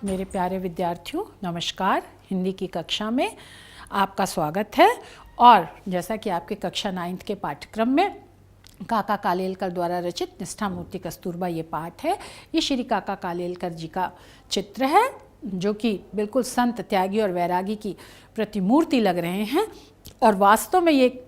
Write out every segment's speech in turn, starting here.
मेरे प्यारे विद्यार्थियों, नमस्कार। हिंदी की कक्षा में आपका स्वागत है। और जैसा कि आपके कक्षा 9th के पाठ्यक्रम में काका कालेलकर द्वारा रचित निष्ठा मूर्ति कस्तूरबा ये पाठ है। ये श्री काका कालेलकर जी का चित्र है जो कि बिल्कुल संत, त्यागी और वैरागी की प्रतिमूर्ति लग रहे हैं। और वास्तव में ये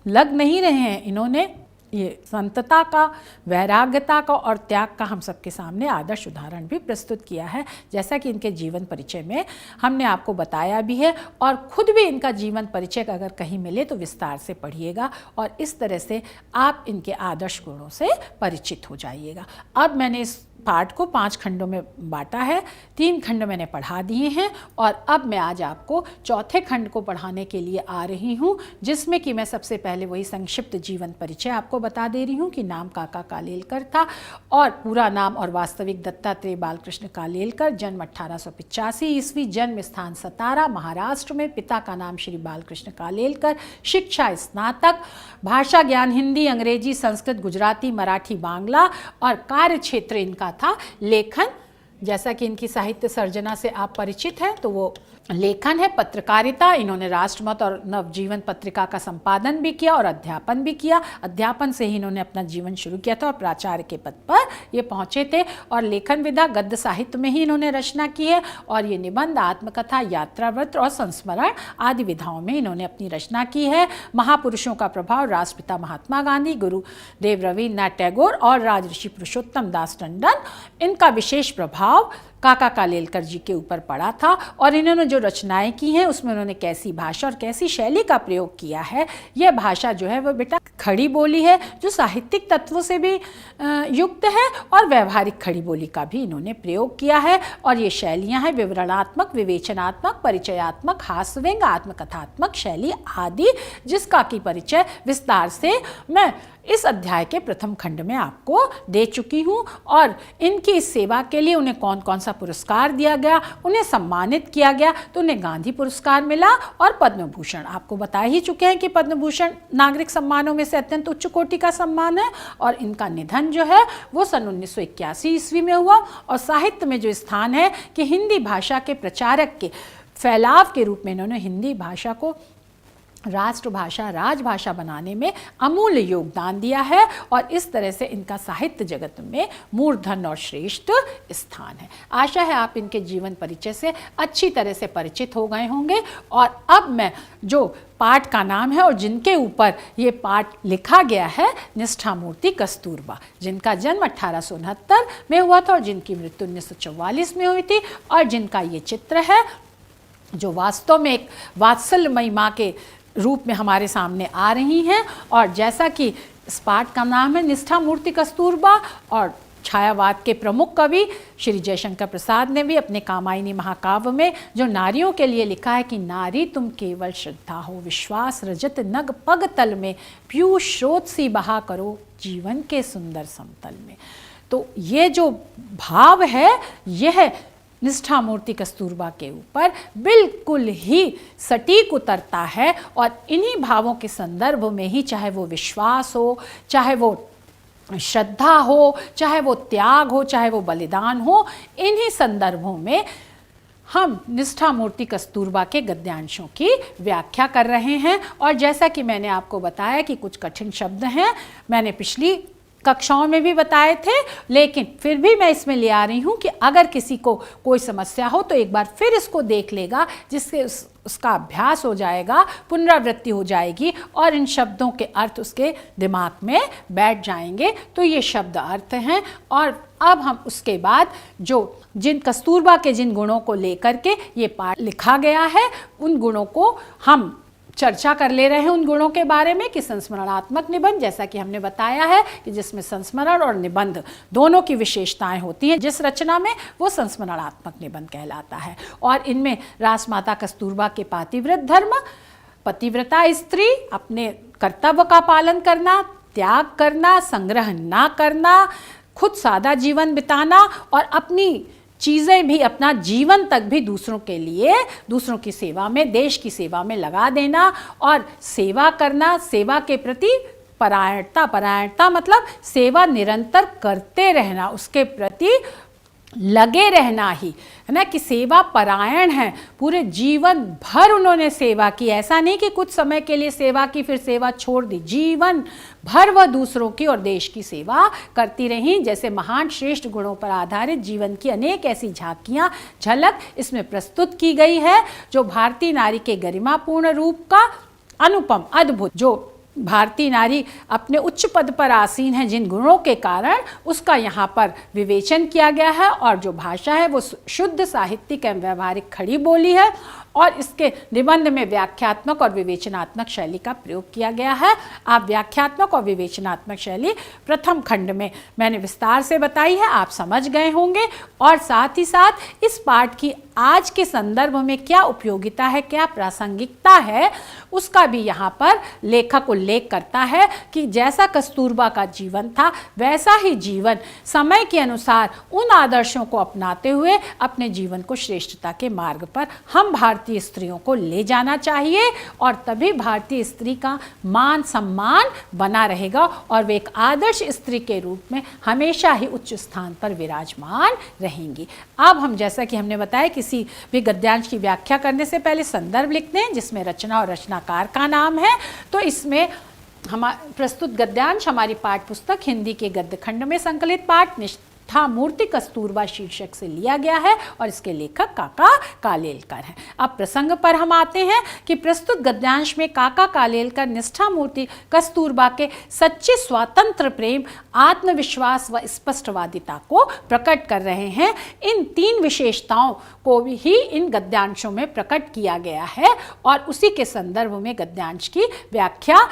लग नहीं रहे हैं, इन्होंने ये संतता का, वैराग्यता का और त्याग का हम सबके सामने आदर्श उदाहरण भी प्रस्तुत किया है, जैसा कि इनके जीवन परिचय में हमने आपको बताया भी है। और खुद भी इनका जीवन परिचय अगर कहीं मिले तो विस्तार से पढ़िएगा और इस तरह से आप इनके आदर्श गुणों से परिचित हो जाइएगा। अब मैंने इस पाठ को 5 खंडों में बांटा है, 3 खंड मैंने पढ़ा दिए हैं और अब मैं आज आपको चौथे खंड को पढ़ाने के लिए आ रही हूँ, जिसमें कि मैं सबसे पहले वही संक्षिप्त जीवन परिचय आपको बता दे रही हूँ कि नाम काका कालेलकर था और पूरा नाम और वास्तविक दत्तात्रेय बालकृष्ण कालेलकर, जन्म 1885 ईस्वी, जन्म स्थान सतारा महाराष्ट्र में, पिता का नाम श्री बालकृष्ण कालेलकर, शिक्षा स्नातक, भाषा ज्ञान हिंदी, अंग्रेजी, संस्कृत, गुजराती, मराठी, बांग्ला और कार्य क्षेत्र इनका था लेखन। जैसा कि इनकी साहित्य सर्जना से आप परिचित हैं तो वो लेखन है, पत्रकारिता, इन्होंने राष्ट्रमत और नवजीवन पत्रिका का संपादन भी किया और अध्यापन भी किया। अध्यापन से ही इन्होंने अपना जीवन शुरू किया था और प्राचार्य के पद पर ये पहुंचे थे। और लेखन विधा गद्य साहित्य में ही इन्होंने रचना की है और ये निबंध, आत्मकथा, यात्रावृत्त और संस्मरण आदि विधाओं में इन्होंने अपनी रचना की है। महापुरुषों का प्रभाव राष्ट्रपिता महात्मा गांधी, गुरुदेव रवींद्रनाथ टैगोर और राजऋषि पुरुषोत्तम दास टंडन, इनका विशेष प्रभाव काका कालेलकर जी के ऊपर पड़ा था। और इन्होंने जो रचनाएं की हैं उसमें उन्होंने कैसी भाषा और कैसी शैली का प्रयोग किया है। यह भाषा जो है वह बेटा खड़ी बोली है जो साहित्यिक तत्वों से भी युक्त है और व्यवहारिक खड़ी बोली का भी इन्होंने प्रयोग किया है। और ये शैलियां हैं विवरणात्मक, विवेचनात्मक, परिचयात्मक, हास्यव्यंग, आत्मकथात्मक शैली आदि, जिसका की परिचय विस्तार से मैं इस अध्याय के प्रथम खंड में आपको दे चुकी हूँ। और इनकी इस सेवा के लिए उन्हें कौन कौन सा पुरस्कार दिया गया, उन्हें सम्मानित किया गया तो उन्हें गांधी पुरस्कार मिला और पद्म भूषण। आपको बता ही चुके हैं कि पद्म भूषण नागरिक सम्मानों में से अत्यंत उच्च कोटि का सम्मान है। और इनका निधन जो है वो सन 1981 ईस्वी में हुआ। और साहित्य में जो स्थान है कि हिंदी भाषा के प्रचारक के फैलाव के रूप में इन्होंने हिंदी भाषा को राष्ट्रभाषा, राजभाषा बनाने में अमूल्य योगदान दिया है और इस तरह से इनका साहित्य जगत में मूर्धन्य और श्रेष्ठ स्थान है। आशा है आप इनके जीवन परिचय से अच्छी तरह से परिचित हो गए होंगे। और अब मैं जो पाठ का नाम है और जिनके ऊपर ये पाठ लिखा गया है, निष्ठा मूर्ति कस्तूरबा, जिनका जन्म 1869 में हुआ था और जिनकी मृत्यु 1944 में हुई थी और जिनका ये चित्र है जो वास्तव में एक वात्सल्यमयी माँ के रूप में हमारे सामने आ रही हैं। और जैसा कि इस पाठ का नाम है निष्ठा मूर्ति कस्तूरबा और छायावाद के प्रमुख कवि श्री जयशंकर प्रसाद ने भी अपने कामायनी महाकाव्य में जो नारियों के लिए लिखा है कि नारी तुम केवल श्रद्धा हो, विश्वास रजत नग पग तल में, पीयूष स्रोत सी बहा करो जीवन के सुंदर समतल में। तो ये जो भाव है यह निष्ठा मूर्ति कस्तूरबा के ऊपर बिल्कुल ही सटीक उतरता है। और इन्हीं भावों के संदर्भ में ही, चाहे वो विश्वास हो, चाहे वो श्रद्धा हो, चाहे वो त्याग हो, चाहे वो बलिदान हो, इन्हीं संदर्भों में हम निष्ठा मूर्ति कस्तूरबा के गद्यांशों की व्याख्या कर रहे हैं। और जैसा कि मैंने आपको बताया कि कुछ कठिन शब्द हैं, मैंने पिछली कक्षाओं में भी बताए थे, लेकिन फिर भी मैं इसमें ले आ रही हूँ कि अगर किसी को कोई समस्या हो तो एक बार फिर इसको देख लेगा, जिससे उसका अभ्यास हो जाएगा, पुनरावृत्ति हो जाएगी और इन शब्दों के अर्थ उसके दिमाग में बैठ जाएंगे। तो ये शब्द अर्थ हैं। और अब हम उसके बाद जो कस्तूरबा के जिन गुणों को लेकर के ये पाठ लिखा गया है, उन गुणों को हम चर्चा कर ले रहे हैं, उन गुणों के बारे में कि संस्मरणात्मक निबंध, जैसा कि हमने बताया है कि जिसमें संस्मरण और निबंध दोनों की विशेषताएं होती हैं, जिस रचना में वो संस्मरणात्मक निबंध कहलाता है। और इनमें राजमाता कस्तूरबा के पातिव्रत धर्म, पतिव्रता स्त्री, अपने कर्तव्य का पालन करना, त्याग करना, संग्रह ना करना, खुद सादा जीवन बिताना और अपनी चीज़ें भी, अपना जीवन तक भी दूसरों के लिए, दूसरों की सेवा में, देश की सेवा में लगा देना और सेवा करना, सेवा के प्रति परायणता मतलब सेवा निरंतर करते रहना, उसके प्रति लगे रहना ही, है ना, कि सेवा परायण है, पूरे जीवन भर उन्होंने सेवा की। ऐसा नहीं कि कुछ समय के लिए सेवा की फिर सेवा छोड़ दी, जीवन भर वह दूसरों की और देश की सेवा करती रहीं। जैसे महान श्रेष्ठ गुणों पर आधारित जीवन की अनेक ऐसी झांकियाँ, झलक इसमें प्रस्तुत की गई है, जो भारतीय नारी के गरिमापूर्ण रूप का अनुपम अद्भुत, जो भारतीय नारी अपने उच्च पद पर आसीन है जिन गुणों के कारण, उसका यहाँ पर विवेचन किया गया है। और जो भाषा है वो शुद्ध साहित्यिक एवं व्यवहारिक खड़ी बोली है, और इसके निबंध में व्याख्यात्मक और विवेचनात्मक शैली का प्रयोग किया गया है। आप व्याख्यात्मक और विवेचनात्मक शैली प्रथम खंड में मैंने विस्तार से बताई है, आप समझ गए होंगे। और साथ ही साथ इस पाठ की आज के संदर्भ में क्या उपयोगिता है, क्या प्रासंगिकता है, उसका भी यहाँ पर लेखक उल्लेख करता है कि जैसा कस्तूरबा का जीवन था वैसा ही जीवन समय के अनुसार उन आदर्शों को अपनाते हुए अपने जीवन को श्रेष्ठता के मार्ग पर हम भारतीय स्त्रियों को ले जाना चाहिए, और तभी भारतीय स्त्री का मान सम्मान बना रहेगा और वे एक आदर्श स्त्री के रूप में हमेशा ही उच्च स्थान पर विराजमान रहेंगी। अब हम, जैसा कि हमने बताया, किसी भी गद्यांश की व्याख्या करने से पहले संदर्भ लिखते हैं जिसमें रचना और रचनाकार का नाम है। तो इसमें प्रस्तुत गद्यांश हमारी पाठ पुस्तक हिंदी के गद्य खंड में संकलित पाठ निष्ठा मूर्ति कस्तूरबा शीर्षक से लिया गया है, और इसके लेखक काका कालेलकर हैं। अब प्रसंग पर हम आते हैं कि प्रस्तुत गद्यांश में काका कालेलकर निष्ठा मूर्ति कस्तूरबा के सच्चे स्वतंत्र प्रेम, आत्मविश्वास व स्पष्टवादिता को प्रकट कर रहे हैं। इन तीन विशेषताओं को ही इन गद्यांशों में प्रकट किया गया है, और उसी के संदर्भ में गद्यांश की व्याख्या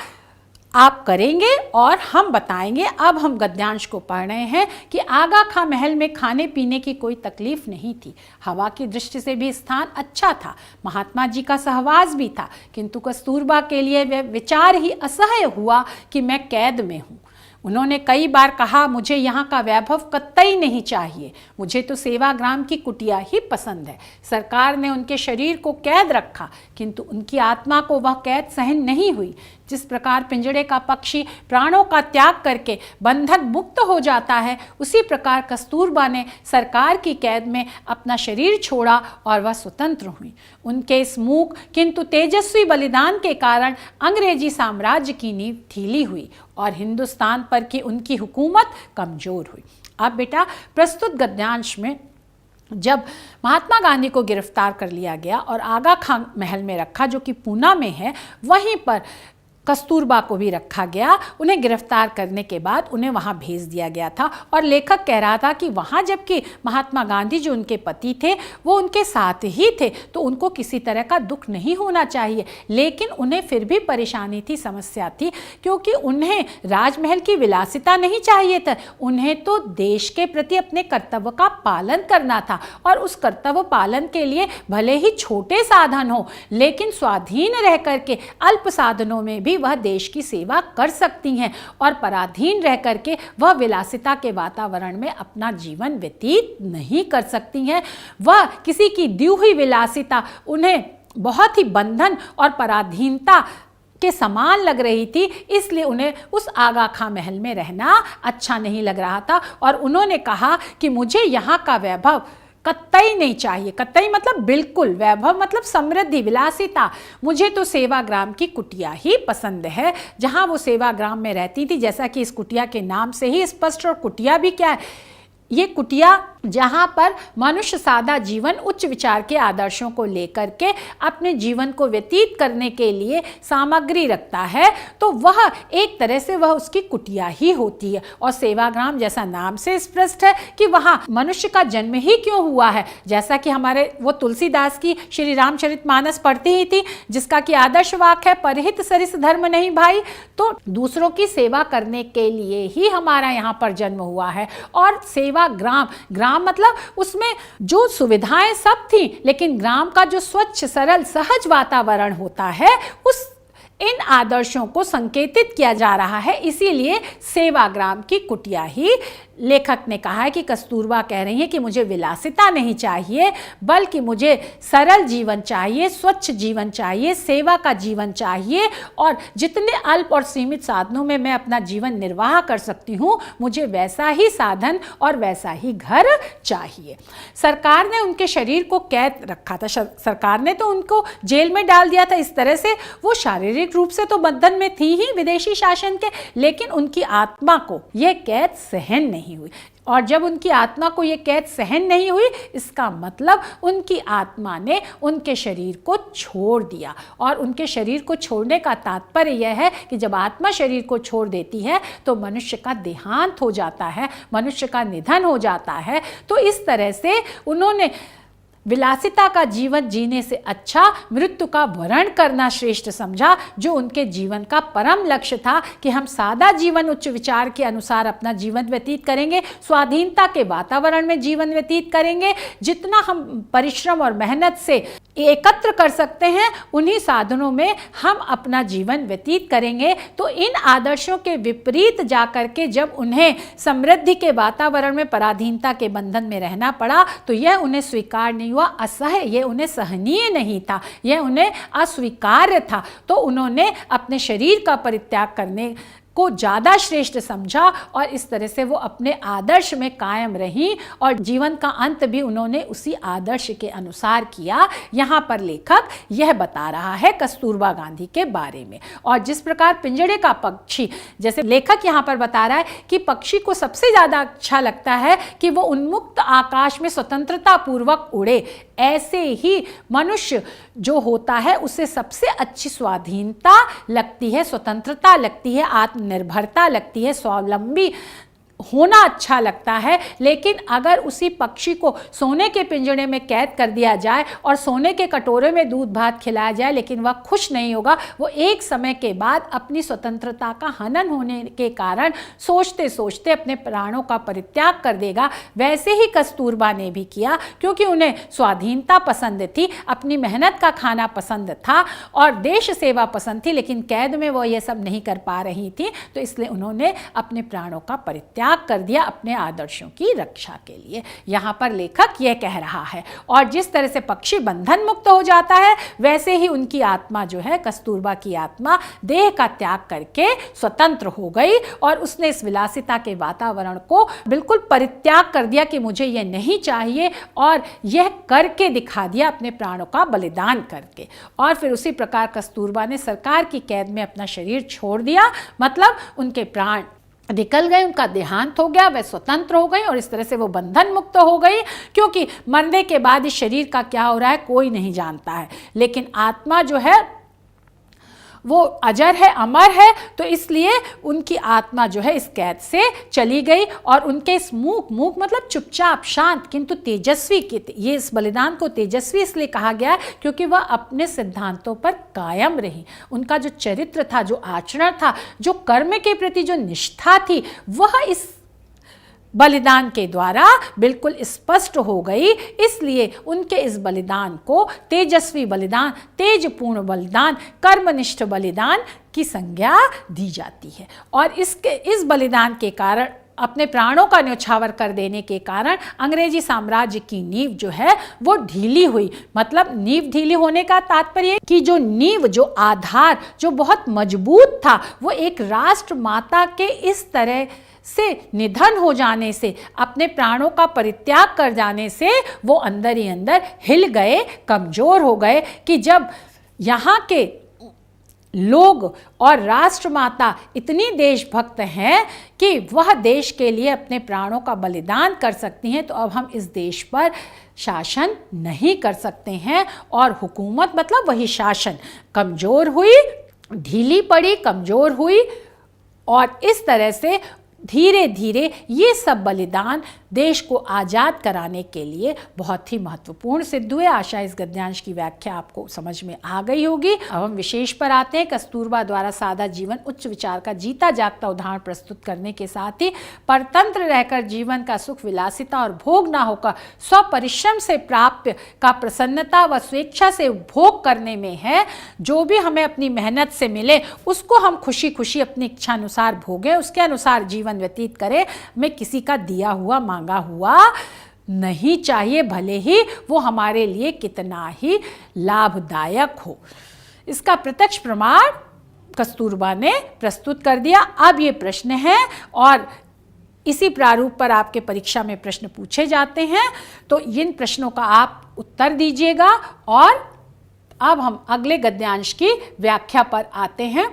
आप करेंगे और हम बताएंगे। अब हम गद्यांश को पढ़ रहे हैं कि आगा खां महल में खाने पीने की कोई तकलीफ नहीं थी, हवा की दृष्टि से भी स्थान अच्छा था, महात्मा जी का सहवास भी था, किंतु कस्तूरबा के लिए वह विचार ही असह्य हुआ कि मैं कैद में हूँ। उन्होंने कई बार कहा, मुझे यहाँ का वैभव कतई नहीं चाहिए, मुझे तो सेवाग्राम की कुटिया ही पसंद है। सरकार ने उनके शरीर को कैद रखा, किंतु उनकी आत्मा को वह कैद सहन नहीं हुई। जिस प्रकार पिंजड़े का पक्षी प्राणों का त्याग करके बंधन मुक्त हो जाता है, उसी प्रकार कस्तूरबा ने सरकार की कैद में अपना शरीर छोड़ा और वह स्वतंत्र हुई। उनके इस मूक किंतु तेजस्वी बलिदान के कारण अंग्रेजी साम्राज्य की नींव ढीली हुई और हिंदुस्तान पर की उनकी हुकूमत कमजोर हुई। अब बेटा, प्रस्तुत गद्यांश में जब महात्मा गांधी को गिरफ्तार कर लिया गया और आगा खां महल में रखा, जो कि पूना में है, वहीं पर कस्तूरबा को भी रखा गया। उन्हें गिरफ्तार करने के बाद उन्हें वहां भेज दिया गया था, और लेखक कह रहा था कि वहां जबकि महात्मा गांधी जो उनके पति थे वो उनके साथ ही थे, तो उनको किसी तरह का दुख नहीं होना चाहिए, लेकिन उन्हें फिर भी परेशानी थी, समस्या थी, क्योंकि उन्हें राजमहल की विलासिता नहीं चाहिए था, उन्हें तो देश के प्रति अपने कर्तव्य का पालन करना था, और उस कर्तव्य पालन के लिए भले ही छोटे साधन हो, लेकिन स्वाधीन रह करके अल्प साधनों में भी वह देश की सेवा कर सकती हैं, और पराधीन रह करके वह विलासिता के वातावरण में अपना जीवन व्यतीत नहीं कर सकती हैं। वह किसी की दी हुई विलासिता उन्हें बहुत ही बंधन और पराधीनता के समान लग रही थी, इसलिए उन्हें उस आगा खां महल में रहना अच्छा नहीं लग रहा था, और उन्होंने कहा कि मुझे यहाँ का वैभव कतई नहीं चाहिए। कतई मतलब बिल्कुल, वैभव मतलब समृद्धि, विलासिता। मुझे तो सेवाग्राम की कुटिया ही पसंद है, जहां वो सेवाग्राम में रहती थी, जैसा कि इस कुटिया के नाम से ही स्पष्ट। और कुटिया भी क्या है? ये कुटिया जहाँ पर मनुष्य सादा जीवन उच्च विचार के आदर्शों को लेकर के अपने जीवन को व्यतीत करने के लिए सामग्री रखता है, तो वह एक तरह से वह उसकी कुटिया ही होती है। और सेवाग्राम जैसा नाम से स्पष्ट है कि वहाँ मनुष्य का जन्म ही क्यों हुआ है, जैसा कि हमारे वो तुलसीदास की श्री रामचरितमानस पढ़ती ही थी, जिसका कि आदर्श वाक्य है, परहित सरिस धर्म नहीं भाई। तो दूसरों की सेवा करने के लिए ही हमारा यहाँ पर जन्म हुआ है। और सेवाग्राम, ग्राम मतलब उसमें जो सुविधाएं सब थी, लेकिन ग्राम का जो स्वच्छ सरल सहज वातावरण होता है, उस इन आदर्शों को संकेतित किया जा रहा है, इसीलिए सेवाग्राम की कुटिया ही लेखक ने कहा है कि कस्तूरबा कह रही हैं कि मुझे विलासिता नहीं चाहिए, बल्कि मुझे सरल जीवन चाहिए, स्वच्छ जीवन चाहिए, सेवा का जीवन चाहिए, और जितने अल्प और सीमित साधनों में मैं अपना जीवन निर्वाह कर सकती हूँ, मुझे वैसा ही साधन और वैसा ही घर चाहिए। सरकार ने उनके शरीर को कैद रखा था, सरकार ने तो उनको जेल में डाल दिया था। इस तरह से वो शारीरिक रूप से तो बंधन में थी ही विदेशी शासन के, लेकिन उनकी आत्मा को यह कैद सहन नहीं हुई। और जब उनकी आत्मा को ये कैद सहन नहीं हुई, इसका मतलब उनकी आत्मा ने उनके शरीर को छोड़ दिया। और उनके शरीर को छोड़ने का तात्पर्य यह है कि जब आत्मा शरीर को छोड़ देती है तो मनुष्य का देहांत हो जाता है, मनुष्य का निधन हो जाता है। तो इस तरह से उन्होंने विलासिता का जीवन जीने से अच्छा मृत्यु का वरण करना श्रेष्ठ समझा, जो उनके जीवन का परम लक्ष्य था कि हम सादा जीवन उच्च विचार के अनुसार अपना जीवन व्यतीत करेंगे, स्वाधीनता के वातावरण में जीवन व्यतीत करेंगे, जितना हम परिश्रम और मेहनत से एकत्र कर सकते हैं उन्हीं साधनों में हम अपना जीवन व्यतीत करेंगे। तो इन आदर्शों के विपरीत जाकर के जब उन्हें समृद्धि के वातावरण में पराधीनता के बंधन में रहना पड़ा, तो यह उन्हें स्वीकार नहीं हुआ, असह्य, यह उन्हें सहनीय नहीं था, यह उन्हें अस्वीकार्य था। तो उन्होंने अपने शरीर का परित्याग करने को ज़्यादा श्रेष्ठ समझा और इस तरह से वो अपने आदर्श में कायम रहीं और जीवन का अंत भी उन्होंने उसी आदर्श के अनुसार किया। यहाँ पर लेखक यह बता रहा है कस्तूरबा गांधी के बारे में। और जिस प्रकार पिंजड़े का पक्षी, जैसे लेखक यहाँ पर बता रहा है कि पक्षी को सबसे ज़्यादा अच्छा लगता है कि वो उन्मुक्त आकाश में स्वतंत्रता पूर्वक उड़े, ऐसे ही मनुष्य जो होता है उसे सबसे अच्छी स्वाधीनता लगती है, स्वतंत्रता लगती है, आत्मनिर्भरता लगती है, स्वावलंबी होना अच्छा लगता है। लेकिन अगर उसी पक्षी को सोने के पिंजरे में कैद कर दिया जाए और सोने के कटोरे में दूध भात खिलाया जाए, लेकिन वह खुश नहीं होगा, वो एक समय के बाद अपनी स्वतंत्रता का हनन होने के कारण सोचते सोचते अपने प्राणों का परित्याग कर देगा। वैसे ही कस्तूरबा ने भी किया, क्योंकि उन्हें स्वाधीनता पसंद थी, अपनी मेहनत का खाना पसंद था और देश सेवा पसंद थी, लेकिन कैद में वो ये सब नहीं कर पा रही थी, तो इसलिए उन्होंने अपने प्राणों का परित्याग कर दिया अपने आदर्शों की रक्षा के लिए। यहाँ पर लेखक यह कह रहा है। और जिस तरह से पक्षी बंधन मुक्त हो जाता है, वैसे ही उनकी आत्मा जो है, कस्तूरबा की आत्मा देह का त्याग करके स्वतंत्र हो गई और उसने इस विलासिता के वातावरण को बिल्कुल परित्याग कर दिया कि मुझे यह नहीं चाहिए, और यह करके दिखा दिया अपने प्राणों का बलिदान करके। और फिर उसी प्रकार कस्तूरबा ने सरकार की कैद में अपना शरीर छोड़ दिया, मतलब उनके प्राण निकल गए, उनका देहांत हो गया, वह स्वतंत्र हो गई और इस तरह से वो बंधन मुक्त हो गई। क्योंकि मरने के बाद इस शरीर का क्या हो रहा है कोई नहीं जानता है, लेकिन आत्मा जो है वो अजर है, अमर है। तो इसलिए उनकी आत्मा जो है इस कैद से चली गई और उनके इस मूक मतलब चुपचाप शांत किंतु तेजस्वी, ये इस बलिदान को तेजस्वी इसलिए कहा गया है क्योंकि वह अपने सिद्धांतों पर कायम रही। उनका जो चरित्र था, जो आचरण था, जो कर्म के प्रति जो निष्ठा थी, वह इस बलिदान के द्वारा बिल्कुल स्पष्ट हो गई। इसलिए उनके इस बलिदान को तेजस्वी बलिदान, तेजपूर्ण बलिदान, कर्मनिष्ठ बलिदान की संज्ञा दी जाती है। और इस बलिदान के कारण, अपने प्राणों का न्यौछावर कर देने के कारण अंग्रेजी साम्राज्य की नींव जो है वो ढीली हुई। मतलब नींव ढीली होने का तात्पर्य कि जो नींव, जो आधार जो बहुत मजबूत था, वो एक राष्ट्र माता के इस तरह से निधन हो जाने से, अपने प्राणों का परित्याग कर जाने से वो अंदर ही अंदर हिल गए, कमजोर हो गए कि जब यहाँ के लोग और राष्ट्रमाता इतनी देशभक्त हैं कि वह देश के लिए अपने प्राणों का बलिदान कर सकती हैं, तो अब हम इस देश पर शासन नहीं कर सकते हैं। और हुकूमत मतलब वही शासन कमज़ोर हुई, ढीली पड़ी, कमज़ोर हुई। और इस तरह से धीरे धीरे ये सब बलिदान देश को आज़ाद कराने के लिए बहुत ही महत्वपूर्ण सिद्ध हुए। आशा इस गद्यांश की व्याख्या आपको समझ में आ गई होगी। अब हम विशेष पर आते हैं। कस्तूरबा द्वारा सादा जीवन उच्च विचार का जीता जागता उदाहरण प्रस्तुत करने के साथ ही परतंत्र रहकर जीवन का सुख विलासिता और भोग ना होकर स्वपरिश्रम से प्राप्त का प्रसन्नता व स्वेच्छा से उपभोग करने में है। जो भी हमें अपनी मेहनत से मिले उसको हम खुशी खुशी अपनी इच्छानुसार भोगें, उसके अनुसार जीवन जीवन व्यतीत करें, हमें किसी का दिया हुआ मांगा हुआ नहीं चाहिए, भले ही वो हमारे लिए कितना ही लाभदायक हो। इसका प्रत्यक्ष प्रमाण कस्तूरबा ने प्रस्तुत कर दिया। अब ये प्रश्न है और इसी प्रारूप पर आपके परीक्षा में प्रश्न पूछे जाते हैं, तो इन प्रश्नों का आप उत्तर दीजिएगा। और अब हम अगले गद्यांश की व्याख्या पर आते हैं।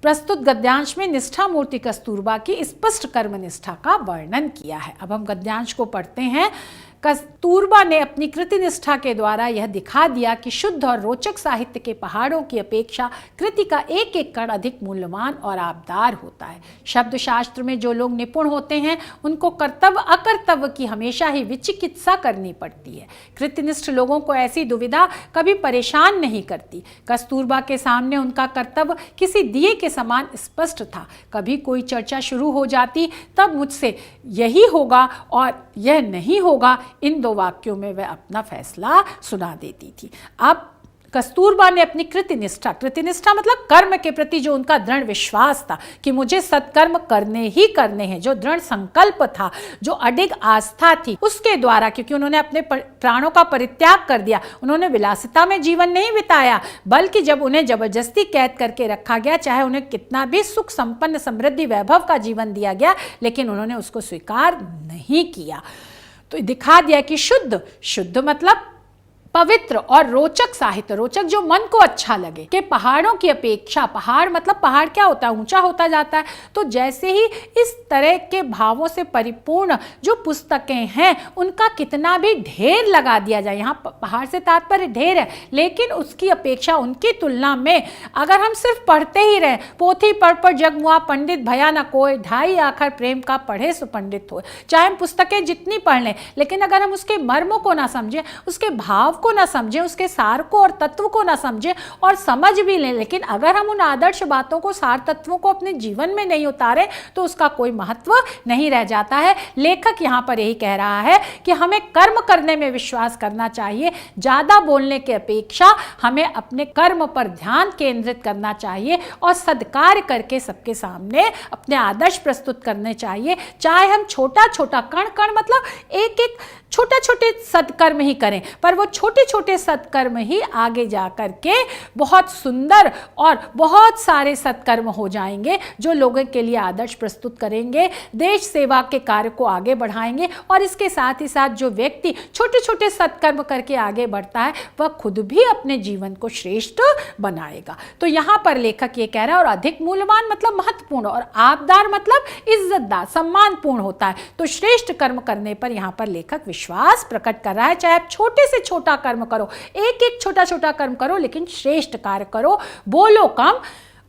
प्रस्तुत गद्यांश में निष्ठा मूर्ति कस्तूरबा की स्पष्ट कर्म निष्ठा का वर्णन किया है। अब हम गद्यांश को पढ़ते हैं। कस्तूरबा ने अपनी कृति निष्ठा के द्वारा यह दिखा दिया कि शुद्ध और रोचक साहित्य के पहाड़ों की अपेक्षा कृति का एक एक कण अधिक मूल्यवान और आबदार होता है। शब्द शास्त्र में जो लोग निपुण होते हैं उनको कर्तव्य अकर्तव्य की हमेशा ही विचिकित्सा करनी पड़ती है। कृतिनिष्ठ लोगों को ऐसी दुविधा कभी परेशान नहीं करती। कस्तूरबा के सामने उनका कर्तव्य किसी दिए के समान स्पष्ट था। कभी कोई चर्चा शुरू हो जाती तब मुझसे यही होगा और यह नहीं होगा, इन दो वाक्यों में वह अपना फैसला सुना देती थी। अब कस्तूरबा ने अपनी कृतिनिष्ठा मतलब कर्म के प्रति जो उनका दृढ़ विश्वास था कि मुझे सत्कर्म करने ही करने हैं, जो दृढ़ संकल्प था, जो अडिग आस्था थी, उसके द्वारा, क्योंकि उन्होंने अपने प्राणों का परित्याग कर दिया, उन्होंने विलासिता में जीवन नहीं बिताया, बल्कि जब उन्हें जबरदस्ती कैद करके रखा गया, चाहे उन्हें कितना भी सुख संपन्न समृद्धि वैभव का जीवन दिया गया, लेकिन उन्होंने उसको स्वीकार नहीं किया। तो दिखा दिया कि शुद्ध मतलब पवित्र और रोचक साहित्य, रोचक जो मन को अच्छा लगे, कि पहाड़ों की अपेक्षा, पहाड़ मतलब पहाड़ क्या होता है, ऊंचा होता जाता है, तो जैसे ही इस तरह के भावों से परिपूर्ण जो पुस्तकें हैं उनका कितना भी ढेर लगा दिया जाए, यहाँ पहाड़ से तात्पर्य ढेर है, लेकिन उसकी अपेक्षा, उनकी तुलना में अगर हम सिर्फ पढ़ते ही रहें, पोथी पढ़ जग मुआ पंडित भया न कोय, ढाई आखर प्रेम का पढ़े सुपंडित हो, चाहे हम पुस्तकें जितनी पढ़ लें, लेकिन अगर हम उसके मर्मों को ना समझें, उसके भाव को ना समझें, उसके सार को और तत्व को ना समझें और समझ भी लें, लेकिन अगर हम उन आदर्श बातों को, सार तत्वों को अपने जीवन में नहीं उतारे तो उसका कोई महत्व नहीं रह जाता है। लेखक यहाँ पर यही कह रहा है कि हमें कर्म करने में विश्वास करना चाहिए, ज्यादा बोलने के अपेक्षा हमें अपने कर्म पर ध्यान केंद्रित करना चाहिए और सद्कार्य करके सबके सामने अपने आदर्श प्रस्तुत करने चाहिए। चाहे हम छोटा छोटा कण मतलब एक एक छोटे छोटे सत्कर्म ही करें, पर वो छोटे छोटे सत्कर्म ही आगे जा कर के बहुत सुंदर और बहुत सारे सत्कर्म हो जाएंगे, जो लोगों के लिए आदर्श प्रस्तुत करेंगे, देश सेवा के कार्य को आगे बढ़ाएंगे। और इसके साथ ही साथ जो व्यक्ति छोटे छोटे सत्कर्म करके आगे बढ़ता है वह खुद भी अपने जीवन को श्रेष्ठ बनाएगा। तो यहाँ पर लेखक ये कह रहा है, और अधिक मूल्यवान मतलब महत्वपूर्ण, और आबदार मतलब इज्जतदार, सम्मानपूर्ण होता है। तो श्रेष्ठ कर्म करने पर यहाँ पर लेखक विश्वास प्रकट कर रहा है। चाहे आप छोटे से छोटा कर्म करो, एक एक छोटा छोटा कर्म करो, लेकिन श्रेष्ठ कार्य करो, बोलो कम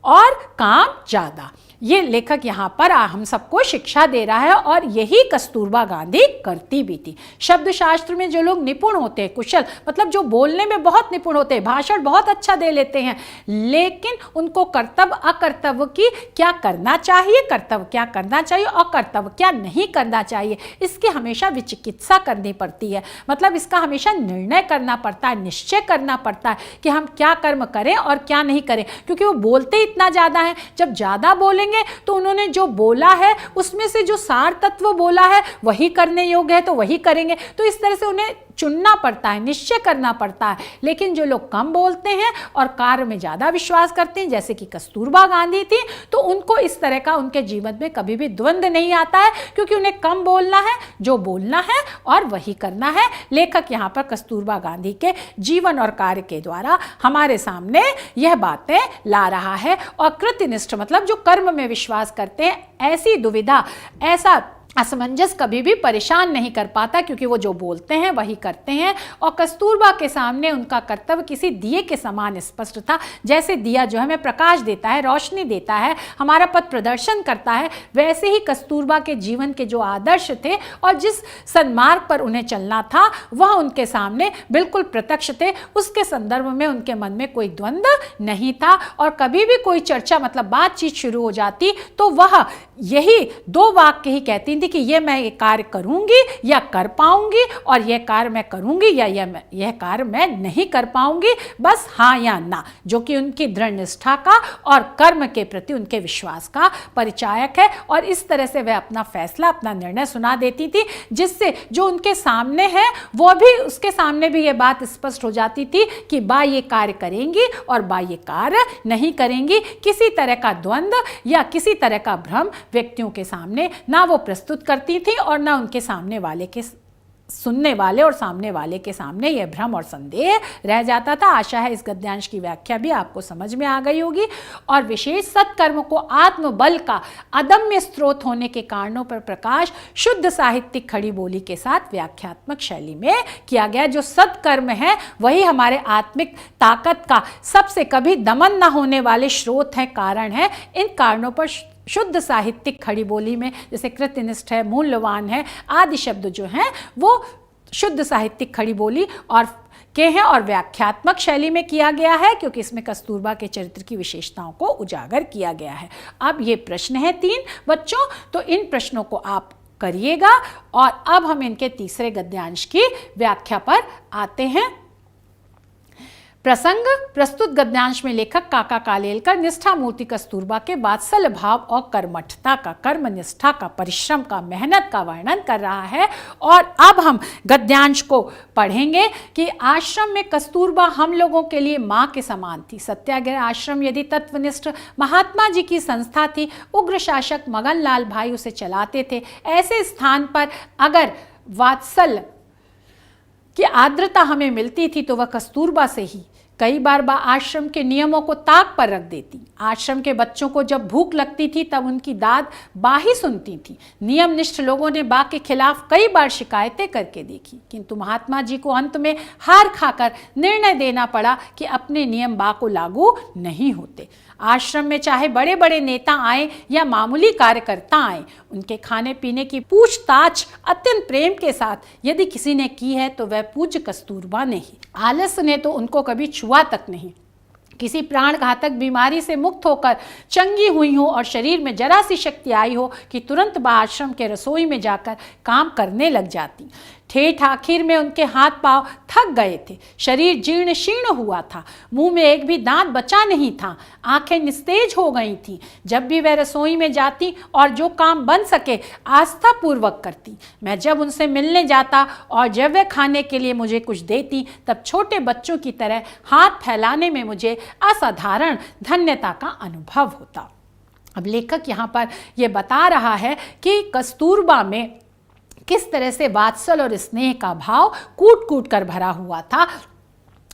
और काम ज्यादा। ये लेखक यहाँ पर हम सबको शिक्षा दे रहा है और यही कस्तूरबा गांधी करती भी थी। शब्द शास्त्र में जो लोग निपुण होते हैं, कुशल मतलब जो बोलने में बहुत निपुण होते हैं, भाषण बहुत अच्छा दे लेते हैं, लेकिन उनको कर्तव्य अकर्तव्य की क्या करना चाहिए, कर्तव्य क्या करना चाहिए और कर्तव्य क्या नहीं करना चाहिए, इसकी हमेशा विचिकित्सा करनी पड़ती है। मतलब इसका हमेशा निर्णय करना पड़ता है, निश्चय करना पड़ता है कि हम क्या कर्म करें और क्या नहीं करें, क्योंकि वो बोलते इतना ज़्यादा है। जब ज़्यादा बोलेंगे तो उन्होंने जो बोला है उसमें से जो सार तत्व बोला है वही करने योग्य है तो वही करेंगे। तो इस तरह से उन्हें चुनना पड़ता है, निश्चय करना पड़ता है। लेकिन जो लोग कम बोलते हैं और कार्य में ज्यादा विश्वास करते हैं, जैसे कि कस्तूरबा गांधी थी, तो उनको इस तरह का उनके जीवन में कभी भी द्वंद्व नहीं आता है, क्योंकि उन्हें कम बोलना है, जो बोलना है और वही करना है। लेखक यहाँ पर कस्तूरबा गांधी के जीवन और कार्य के द्वारा हमारे सामने यह बातें ला रहा है। और कृत्यनिष्ठ मतलब जो कर्म में विश्वास करते हैं, ऐसी दुविधा, ऐसा असमंजस कभी भी परेशान नहीं कर पाता, क्योंकि वो जो बोलते हैं वही करते हैं। और कस्तूरबा के सामने उनका कर्तव्य किसी दिए के समान स्पष्ट था। जैसे दिया जो हमें प्रकाश देता है, रोशनी देता है, हमारा पथ प्रदर्शन करता है, वैसे ही कस्तूरबा के जीवन के जो आदर्श थे और जिस सन्मार्ग पर उन्हें चलना था वह उनके सामने बिल्कुल प्रत्यक्ष थे। उसके संदर्भ में उनके मन में कोई द्वंद्व नहीं था। और कभी भी कोई चर्चा मतलब बातचीत शुरू हो जाती तो वह यही दो वाक्य ही कहती थी कि ये मैं ये कार्य करूंगी या कर पाऊंगी, और यह कार्य मैं करूंगी या यह कार्य मैं नहीं कर पाऊंगी, बस हाँ या ना, जो कि उनकी दृढ़ निष्ठा का और कर्म के प्रति उनके विश्वास का परिचायक है। और इस तरह से वह अपना फैसला, अपना निर्णय सुना देती थी, जिससे जो उनके सामने है वो भी, उसके सामने भी ये बात स्पष्ट हो जाती थी कि बा ये कार्य करेंगी और बा ये कार्य नहीं करेंगी। किसी तरह का द्वंद्व या किसी तरह का भ्रम व्यक्तियों के सामने ना वो प्रस्तुत करती थी और ना उनके सामने वाले के, सुनने वाले और सामने वाले के सामने यह भ्रम और संदेह रह जाता था। आशा है इस गद्यांश की व्याख्या भी आपको समझ में आ गई होगी। और विशेष सत्कर्म को आत्मबल का अदम्य स्रोत होने के कारणों पर प्रकाश शुद्ध साहित्यिक खड़ी बोली के साथ व्याख्यात्मक शैली में किया गया। जो सत्कर्म है वही हमारे आत्मिक ताकत का सबसे कभी दमन न होने वाले स्रोत है, कारण है। इन कारणों पर शुद्ध साहित्यिक खड़ी बोली में जैसे कृत्यनिष्ठ है, मूल्यवान है आदि शब्द जो हैं वो शुद्ध साहित्यिक खड़ी बोली और के हैं और व्याख्यात्मक शैली में किया गया है, क्योंकि इसमें कस्तूरबा के चरित्र की विशेषताओं को उजागर किया गया है। अब ये प्रश्न है 3 बच्चों, तो इन प्रश्नों को आप करिएगा। और अब हम इनके तीसरे गद्यांश की व्याख्या पर आते हैं। प्रसंग प्रस्तुत गद्यांश में लेखक काका कालेलकर निष्ठा मूर्ति कस्तूरबा के वात्सल्य भाव और कर्मठता का, कर्मनिष्ठा का, परिश्रम का, मेहनत का वर्णन कर रहा है। और अब हम गद्यांश को पढ़ेंगे कि आश्रम में कस्तूरबा हम लोगों के लिए माँ के समान थी। सत्याग्रह आश्रम यदि तत्वनिष्ठ महात्मा जी की संस्था थी, उग्र शासक मगन लाल भाई उसे चलाते थे, ऐसे स्थान पर अगर वात्सल्य की आर्द्रता हमें मिलती थी तो वह कस्तूरबा से ही। कई बार बा आश्रम के नियमों को ताक पर रख देती। आश्रम के बच्चों को जब भूख लगती थी तब उनकी दाद बा ही सुनती थी। नियमनिष्ठ लोगों ने बा के खिलाफ कई बार शिकायतें करके देखी, किंतु महात्मा जी को अंत में हार खाकर निर्णय देना पड़ा कि अपने नियम बा को लागू नहीं होते। आश्रम में चाहे बड़े बड़े नेता आए या मामूली कार्यकर्ता आए, उनके खाने पीने की पूछताछ अत्यंत प्रेम के साथ यदि किसी ने की है तो वह पूज्य कस्तूरबा ने ही। आलस्य ने तो उनको कभी छुआ तक नहीं। किसी प्राण घातक बीमारी से मुक्त होकर चंगी हुई हो और शरीर में जरा सी शक्ति आई हो कि तुरंत बा आश्रम के रसोई में जाकर काम करने लग जाती। ठेठ आखिर में उनके हाथ पांव थक गए थे, शरीर जीर्ण शीर्ण हुआ था, मुंह में एक भी दांत बचा नहीं था, आंखें निस्तेज हो गई थीं। जब भी वह रसोई में जाती और जो काम बन सके आस्था पूर्वक करती। मैं जब उनसे मिलने जाता और जब वह खाने के लिए मुझे कुछ देती, तब छोटे बच्चों की तरह हाथ फैलाने में मुझे असाधारण धन्यता का अनुभव होता। अब लेखक यहाँ पर यह बता रहा है कि कस्तूरबा में किस तरह से वात्सल्य और स्नेह का भाव कूट कूट कर भरा हुआ था।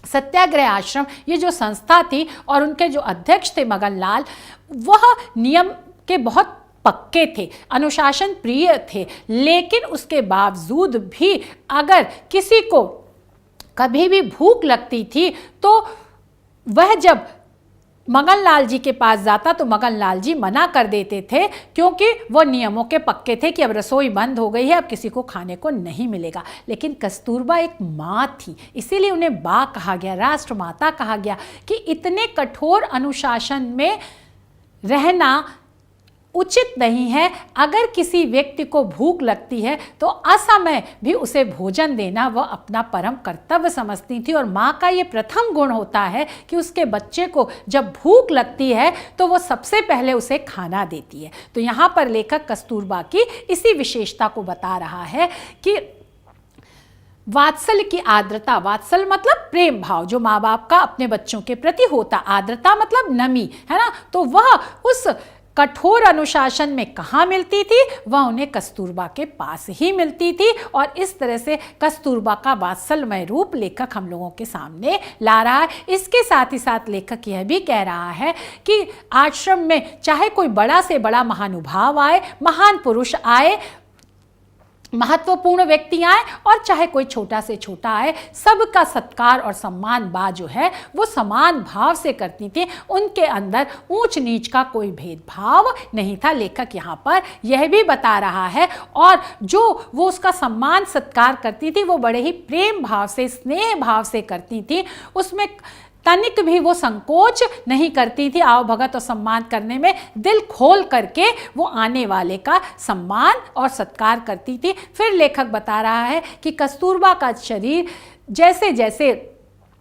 सत्याग्रह आश्रम ये जो संस्था थी और उनके जो अध्यक्ष थे मगन लाल, वह नियम के बहुत पक्के थे, अनुशासन प्रिय थे, लेकिन उसके बावजूद भी अगर किसी को कभी भी भूख लगती थी तो वह जब मगन लाल जी के पास जाता तो मगन लाल जी मना कर देते थे, क्योंकि वो नियमों के पक्के थे कि अब रसोई बंद हो गई है, अब किसी को खाने को नहीं मिलेगा। लेकिन कस्तूरबा एक माँ थी, इसीलिए उन्हें बा कहा गया, राष्ट्रमाता कहा गया कि इतने कठोर अनुशासन में रहना उचित नहीं है। अगर किसी व्यक्ति को भूख लगती है तो असमय भी उसे भोजन देना वह अपना परम कर्तव्य समझती थी। और माँ का ये प्रथम गुण होता है कि उसके बच्चे को जब भूख लगती है तो वो सबसे पहले उसे खाना देती है। तो यहाँ पर लेखक कस्तूरबा की इसी विशेषता को बता रहा है कि वात्सल्य की आर्द्रता, वात्सल्य मतलब प्रेम भाव जो माँ बाप का अपने बच्चों के प्रति होता, आर्द्रता मतलब नमी, है ना। तो वह उस कठोर अनुशासन में कहाँ मिलती थी, वह उन्हें कस्तूरबा के पास ही मिलती थी। और इस तरह से कस्तूरबा का वात्सल्यमय रूप लेखक हम लोगों के सामने ला रहा है। इसके साथ ही साथ लेखक यह भी कह रहा है कि आश्रम में चाहे कोई बड़ा से बड़ा महानुभाव आए, महान पुरुष आए, महत्वपूर्ण व्यक्ति आए, और चाहे कोई छोटा से छोटा आए, सबका सत्कार और सम्मान बा जो है वो समान भाव से करती थी। उनके अंदर ऊंच नीच का कोई भेदभाव नहीं था। लेखक यहाँ पर यह भी बता रहा है, और जो वो उसका सम्मान सत्कार करती थी वो बड़े ही प्रेम भाव से, स्नेह भाव से करती थी। उसमें तनिक भी वो संकोच नहीं करती थी आवभगत और सम्मान करने में, दिल खोल करके वो आने वाले का सम्मान और सत्कार करती थी। फिर लेखक बता रहा है कि कस्तूरबा का शरीर जैसे जैसे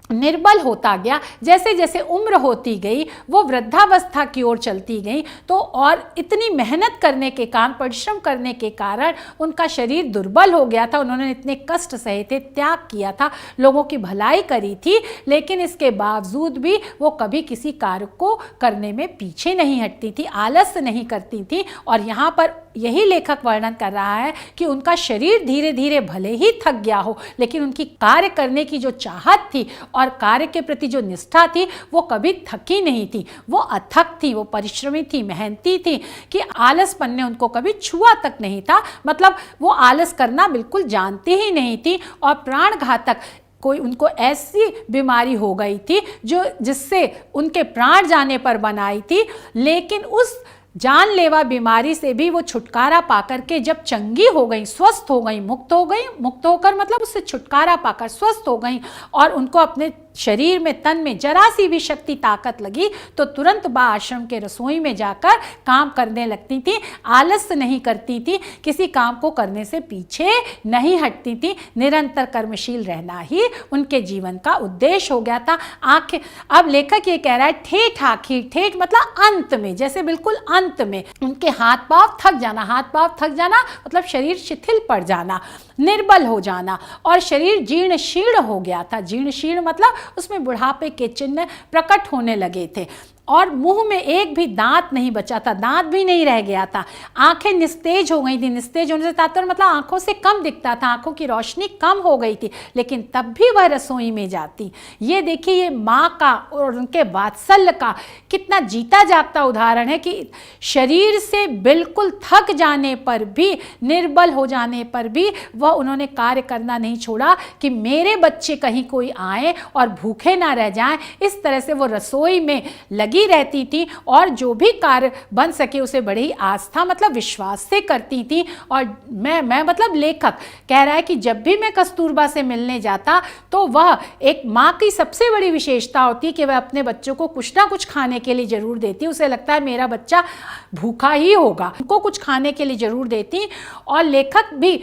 निर्बल होता गया, जैसे जैसे उम्र होती गई, वो वृद्धावस्था की ओर चलती गई, तो और इतनी मेहनत करने के कारण, परिश्रम करने के कारण उनका शरीर दुर्बल हो गया था। उन्होंने इतने कष्ट सहे थे, त्याग किया था, लोगों की भलाई करी थी, लेकिन इसके बावजूद भी वो कभी किसी कार्य को करने में पीछे नहीं हटती थी, आलस्य नहीं करती थी। और यहाँ पर यही लेखक वर्णन कर रहा है कि उनका शरीर धीरे धीरे भले ही थक गया हो, लेकिन उनकी कार्य करने की जो चाहत थी और कार्य के प्रति जो निष्ठा थी वो कभी थकी नहीं थी, वो अथक थी, वो परिश्रमी थी, मेहनती थी, कि आलसपन ने उनको कभी छुआ तक नहीं था। मतलब वो आलस करना बिल्कुल जानती ही नहीं थी। और प्राण घातक कोई उनको ऐसी बीमारी हो गई थी जो जिससे उनके प्राण जाने पर बनाई थी, लेकिन उस जानलेवा बीमारी से भी वो छुटकारा पाकर के जब चंगी हो गई, स्वस्थ हो गई, मुक्त होकर मतलब उससे छुटकारा पाकर स्वस्थ हो गई, और उनको अपने शरीर में, तन में जरा सी भी शक्ति ताकत लगी तो तुरंत बा आश्रम के रसोई में जाकर काम करने लगती थी, आलस्य नहीं करती थी, किसी काम को करने से पीछे नहीं हटती थी। निरंतर कर्मशील रहना ही उनके जीवन का उद्देश्य हो गया था। आखिर अब लेखक ये कह रहा है ठेठ आखिर, ठेठ मतलब अंत में, जैसे बिल्कुल अंत में उनके हाथ पांव थक जाना, हाथ पांव थक जाना मतलब शरीर शिथिल पड़ जाना, निर्बल हो जाना, और शरीर जीर्ण शीर्ण हो गया था। जीर्ण शीर्ण मतलब उसमें बुढ़ापे के चिन्ह प्रकट होने लगे थे, और मुंह में एक भी दांत नहीं बचा था, दांत भी नहीं रह गया था। आंखें निस्तेज हो गई थी, निस्तेज होने से तात्पर्य मतलब आंखों से कम दिखता था, आंखों की रोशनी कम हो गई थी, लेकिन तब भी वह रसोई में जाती। ये देखिए, ये माँ का और उनके वात्सल्य का कितना जीता जागता उदाहरण है कि शरीर से बिल्कुल थक जाने पर भी, निर्बल हो जाने पर भी वह उन्होंने कार्य करना नहीं छोड़ा कि मेरे बच्चे कहीं कोई आए और भूखे ना रह जाएं। इस तरह से वो रसोई में लगी रहती थी, और जो भी कार्य बन सके उसे बड़ी ही आस्था मतलब विश्वास से करती थी। और मैं मतलब लेखक कह रहा है कि जब भी मैं कस्तूरबा से मिलने जाता तो वह एक माँ की सबसे बड़ी विशेषता होती है कि वह अपने बच्चों को कुछ ना कुछ खाने के लिए जरूर देती। उसे लगता है मेरा बच्चा भूखा ही होगा, उनको कुछ खाने के लिए जरूर देती। और लेखक भी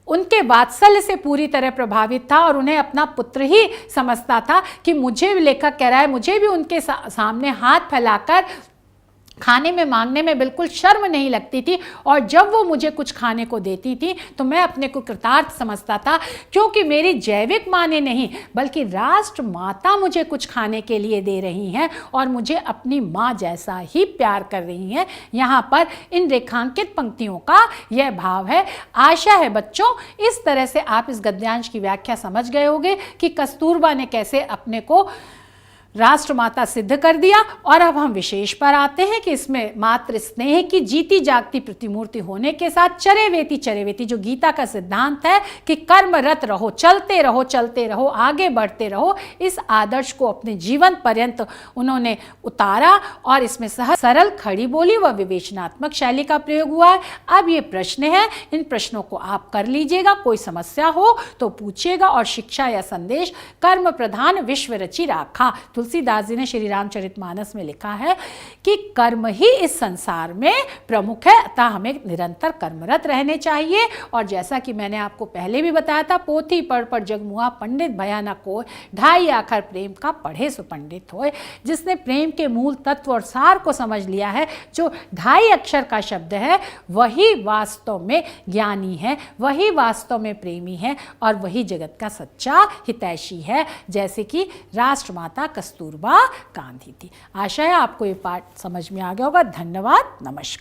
उनके वात्सल्य से पूरी तरह प्रभावित था और उन्हें अपना पुत्र ही समझता था कि मुझे, लेखक कह रहा है, मुझे भी उनके सामने हाथ फैलाकर खाने में मांगने में बिल्कुल शर्म नहीं लगती थी, और जब वो मुझे कुछ खाने को देती थी तो मैं अपने को कृतार्थ समझता था, क्योंकि मेरी जैविक माँ ने नहीं बल्कि राष्ट्र माता मुझे कुछ खाने के लिए दे रही हैं और मुझे अपनी माँ जैसा ही प्यार कर रही हैं। यहाँ पर इन रेखांकित पंक्तियों का यह भाव है। आशा है बच्चों इस तरह से आप इस गद्यांश की व्याख्या समझ गए होंगे कि कस्तूरबा ने कैसे अपने को राष्ट्रमाता सिद्ध कर दिया। और अब हम विशेष पर आते हैं कि इसमें मातृ स्नेह की जीती जागती प्रतिमूर्ति होने के साथ चरेवेति, चरेवेति जो गीता का सिद्धांत है कि कर्मरत रहो, चलते रहो, आगे बढ़ते रहो, इस आदर्श को अपने जीवन पर्यंत उन्होंने उतारा। और इसमें सरल खड़ी बोली व विवेचनात्मक शैली का प्रयोग हुआ है। अब ये प्रश्न है, इन प्रश्नों को आप कर लीजिएगा, कोई समस्या हो तो पूछिएगा। और शिक्षा या संदेश, कर्म प्रधान विश्व रचि राखा। तुलसीदास जी ने श्री रामचरितमानस में लिखा है कि कर्म ही इस संसार में प्रमुख है, अतः हमें निरंतर कर्मरत रहने चाहिए। और जैसा कि मैंने आपको पहले भी बताया था, पोथी पढ़ पढ़ जगमुआ पंडित भया न कोय, ढाई आखर प्रेम का पढ़े सो पंडित होए। जिसने प्रेम के मूल तत्व और सार को समझ लिया है, जो ढाई अक्षर का शब्द है, वही वास्तव में ज्ञानी है, वही वास्तव में प्रेमी है, और वही जगत का सच्चा हितैषी है, जैसे कि राष्ट्रमाता कस्तूरबा गांधी थी। आशा है आपको ये पाठ समझ में आ गया होगा। धन्यवाद, नमस्कार।